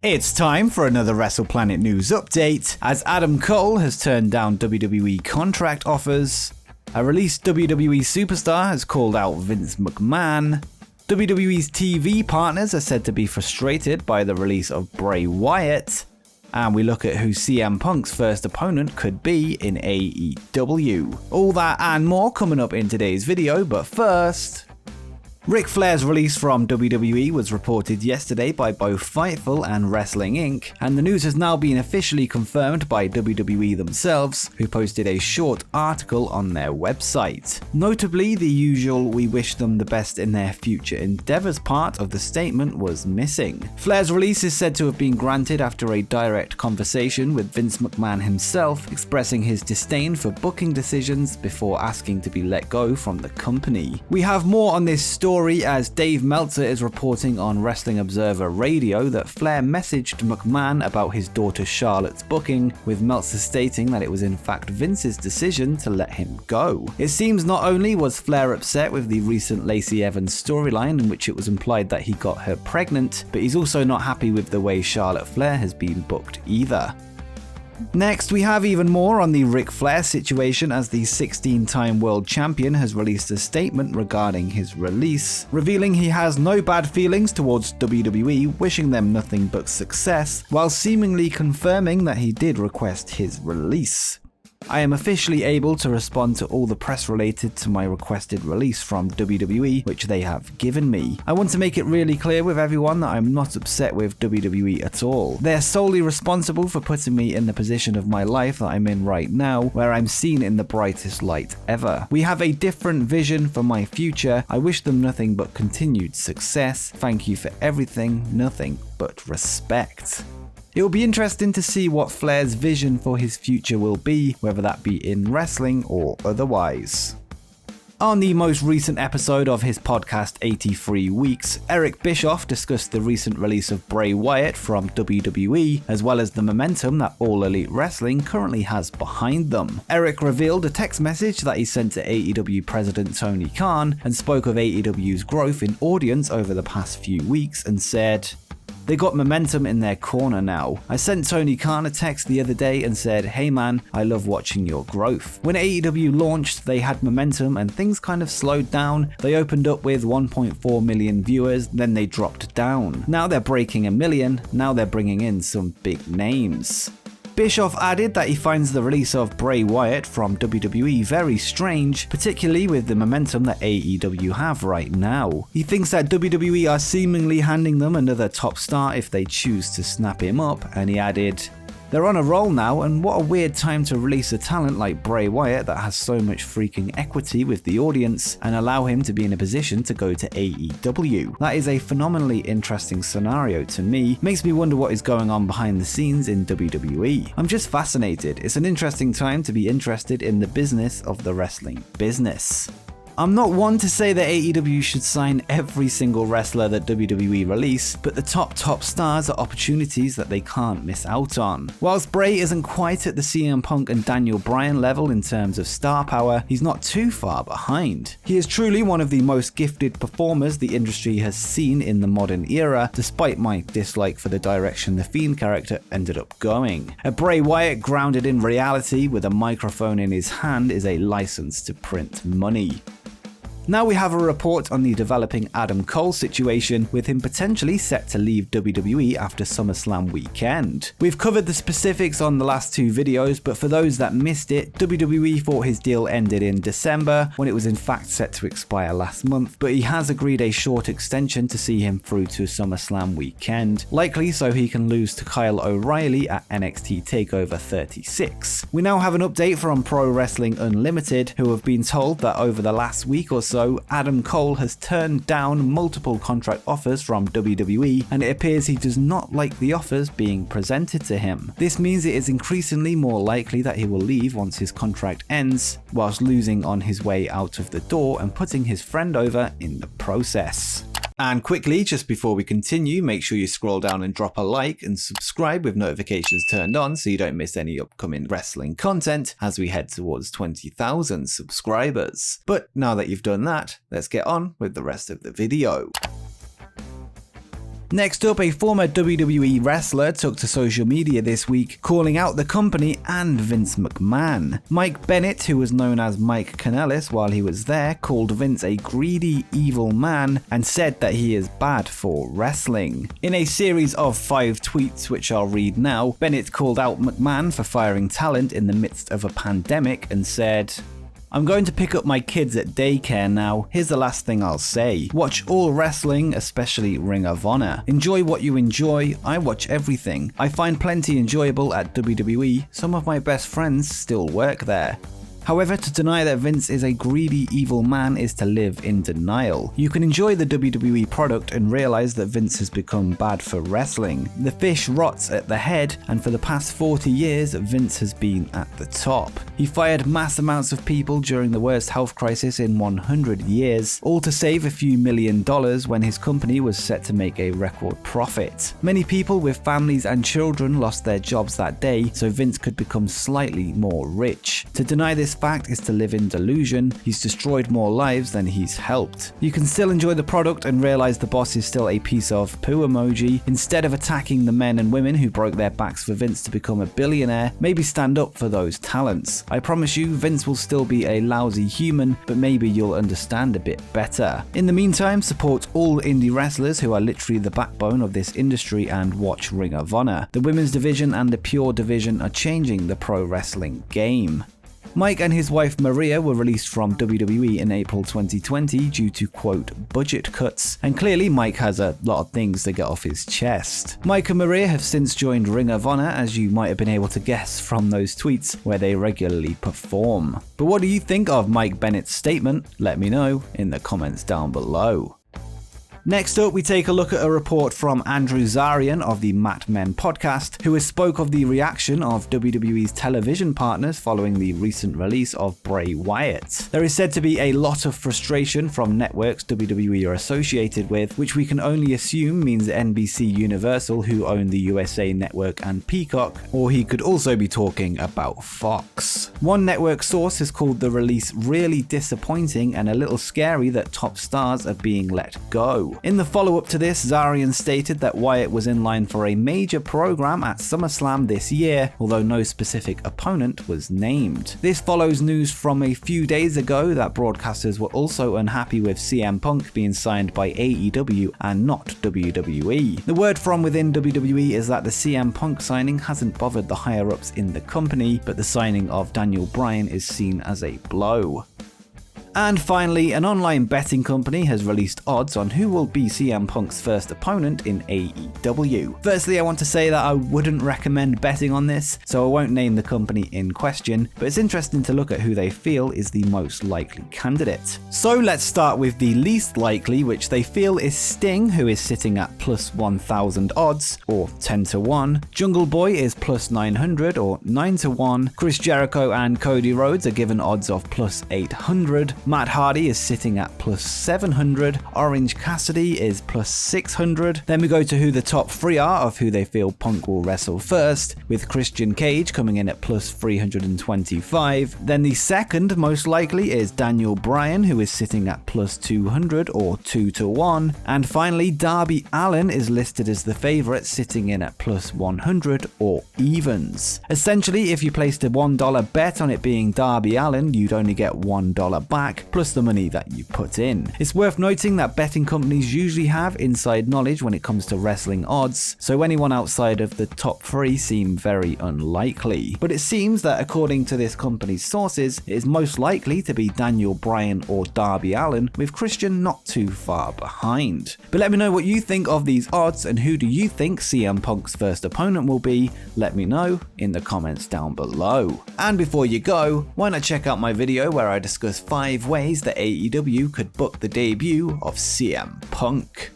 It's time for another WrestlePlanet news update, as Adam Cole has turned down WWE contract offers, a released WWE superstar has called out Vince McMahon, WWE's TV partners are said to be frustrated by the release of Bray Wyatt, and we look at who CM Punk's first opponent could be in AEW. All that and more coming up in today's video, but first... Ric Flair's release from WWE was reported yesterday by both Fightful and Wrestling Inc., and the news has now been officially confirmed by WWE themselves, who posted a short article on their website. Notably, the usual "we wish them the best in their future endeavors" part of the statement was missing. Flair's release is said to have been granted after a direct conversation with Vince McMahon himself, expressing his disdain for booking decisions before asking to be let go from the company. We have more on this story, as Dave Meltzer is reporting on Wrestling Observer Radio that Flair messaged McMahon about his daughter Charlotte's booking, with Meltzer stating that it was in fact Vince's decision to let him go. It seems not only was Flair upset with the recent Lacey Evans storyline in which it was implied that he got her pregnant, but he's also not happy with the way Charlotte Flair has been booked either. Next, we have even more on the Ric Flair situation, as the 16-time world champion has released a statement regarding his release, revealing he has no bad feelings towards WWE, wishing them nothing but success, while seemingly confirming that he did request his release. I am officially able to respond to all the press related to my requested release from WWE, which they have given me. I want to make it really clear with everyone that I'm not upset with WWE at all. They're solely responsible for putting me in the position of my life that I'm in right now, where I'm seen in the brightest light ever. We have a different vision for my future. I wish them nothing but continued success. Thank you for everything, nothing but respect. It will be interesting to see what Flair's vision for his future will be, whether that be in wrestling or otherwise. On the most recent episode of his podcast 83 Weeks, Eric Bischoff discussed the recent release of Bray Wyatt from WWE, as well as the momentum that All Elite Wrestling currently has behind them. Eric revealed a text message that he sent to AEW president Tony Khan and spoke of AEW's growth in audience over the past few weeks and said, "They got momentum in their corner now. I sent Tony Khan a text the other day and said, hey man, I love watching your growth. When AEW launched, they had momentum and things kind of slowed down. They opened up with 1.4 million viewers, then they dropped down. Now they're breaking 1 million, now they're bringing in some big names." Bischoff added that he finds the release of Bray Wyatt from WWE very strange, particularly with the momentum that AEW have right now. He thinks that WWE are seemingly handing them another top star if they choose to snap him up, and he added, "They're on a roll now, and what a weird time to release a talent like Bray Wyatt that has so much freaking equity with the audience and allow him to be in a position to go to AEW. That is a phenomenally interesting scenario to me. Makes me wonder what is going on behind the scenes in WWE. I'm just fascinated. It's an interesting time to be interested in the business of the wrestling business." I'm not one to say that AEW should sign every single wrestler that WWE release, but the top stars are opportunities that they can't miss out on. Whilst Bray isn't quite at the CM Punk and Daniel Bryan level in terms of star power, he's not too far behind. He is truly one of the most gifted performers the industry has seen in the modern era, despite my dislike for the direction the Fiend character ended up going. A Bray Wyatt grounded in reality with a microphone in his hand is a license to print money. Now we have a report on the developing Adam Cole situation, with him potentially set to leave WWE after SummerSlam weekend. We've covered the specifics on the last two videos, but for those that missed it, WWE thought his deal ended in December, when it was in fact set to expire last month, but he has agreed a short extension to see him through to SummerSlam weekend, likely so he can lose to Kyle O'Reilly at NXT TakeOver 36. We now have an update from Pro Wrestling Unlimited, who have been told that over the last week or so, Adam Cole has turned down multiple contract offers from WWE, and it appears he does not like the offers being presented to him. This means it is increasingly more likely that he will leave once his contract ends, whilst losing on his way out of the door and putting his friend over in the process. And quickly, just before we continue, make sure you scroll down and drop a like and subscribe with notifications turned on so you don't miss any upcoming wrestling content as we head towards 20,000 subscribers. But now that you've done that, let's get on with the rest of the video. Next up, a former WWE wrestler took to social media this week, calling out the company and Vince McMahon. Mike Bennett, who was known as Mike Kanellis while he was there, called Vince a greedy, evil man and said that he is bad for wrestling. In a series of 5 tweets, which I'll read now, Bennett called out McMahon for firing talent in the midst of a pandemic and said, "I'm going to pick up my kids at daycare now. Here's the last thing I'll say. Watch all wrestling, especially Ring of Honor. Enjoy what you enjoy. I watch everything. I find plenty enjoyable at WWE. Some of my best friends still work there." However, to deny that Vince is a greedy, evil man is to live in denial. You can enjoy the WWE product and realize that Vince has become bad for wrestling. The fish rots at the head, and for the past 40 years, Vince has been at the top. He fired mass amounts of people during the worst health crisis in 100 years, all to save a few $1 million when his company was set to make a record profit. Many people with families and children lost their jobs that day, so Vince could become slightly more rich. To deny this fact is to live in delusion. He's destroyed more lives than he's helped. You can still enjoy the product and realize the boss is still a piece of poo emoji. Instead of attacking the men and women who broke their backs for Vince to become a billionaire, maybe stand up for those talents. I promise you, Vince will still be a lousy human, but maybe you'll understand a bit better. In the meantime, support all indie wrestlers who are literally the backbone of this industry and watch Ring of Honor. The women's division and the pure division are changing the pro wrestling game. Mike and his wife Maria were released from WWE in April 2020 due to, quote, budget cuts, and clearly Mike has a lot of things to get off his chest. Mike and Maria have since joined Ring of Honor, as you might have been able to guess from those tweets, where they regularly perform. But what do you think of Mike Bennett's statement? Let me know in the comments down below. Next up, we take a look at a report from Andrew Zarian of the Mat Men podcast, who has spoke of the reaction of WWE's television partners following the recent release of Bray Wyatt. There is said to be a lot of frustration from networks WWE are associated with, which we can only assume means NBC Universal, who own the USA Network and Peacock, or he could also be talking about Fox. One network source has called the release really disappointing and a little scary that top stars are being let go. In the follow-up to this, Zarian stated that Wyatt was in line for a major program at SummerSlam this year, although no specific opponent was named. This follows news from a few days ago that broadcasters were also unhappy with CM Punk being signed by AEW and not WWE. The word from within WWE is that the CM Punk signing hasn't bothered the higher-ups in the company, but the signing of Daniel Bryan is seen as a blow. And finally, an online betting company has released odds on who will be CM Punk's first opponent in AEW. Firstly, I want to say that I wouldn't recommend betting on this, so I won't name the company in question, but it's interesting to look at who they feel is the most likely candidate. So let's start with the least likely, which they feel is Sting, who is sitting at plus 1,000 odds, or 10 to 1. Jungle Boy is plus 900, or 9 to 1. Chris Jericho and Cody Rhodes are given odds of plus 800. Matt Hardy is sitting at plus 700, Orange Cassidy is plus 600. Then we go to who the top 3 are of who they feel Punk will wrestle first, with Christian Cage coming in at plus 325. Then the second most likely is Daniel Bryan, who is sitting at plus 200 or 2 to 1. And finally, Darby Allin is listed as the favourite, sitting in at plus 100 or evens. Essentially, if you placed a $1 bet on it being Darby Allin, you'd only get $1 back, plus the money that you put in. It's worth noting that betting companies usually have inside knowledge when it comes to wrestling odds, so anyone outside of the top 3 seem very unlikely. But it seems that according to this company's sources, it is most likely to be Daniel Bryan or Darby Allin, with Christian not too far behind. But let me know what you think of these odds, and who do you think CM Punk's first opponent will be? Let me know in the comments down below. And before you go, why not check out my video where I discuss 5 ways that AEW could book the debut of CM Punk.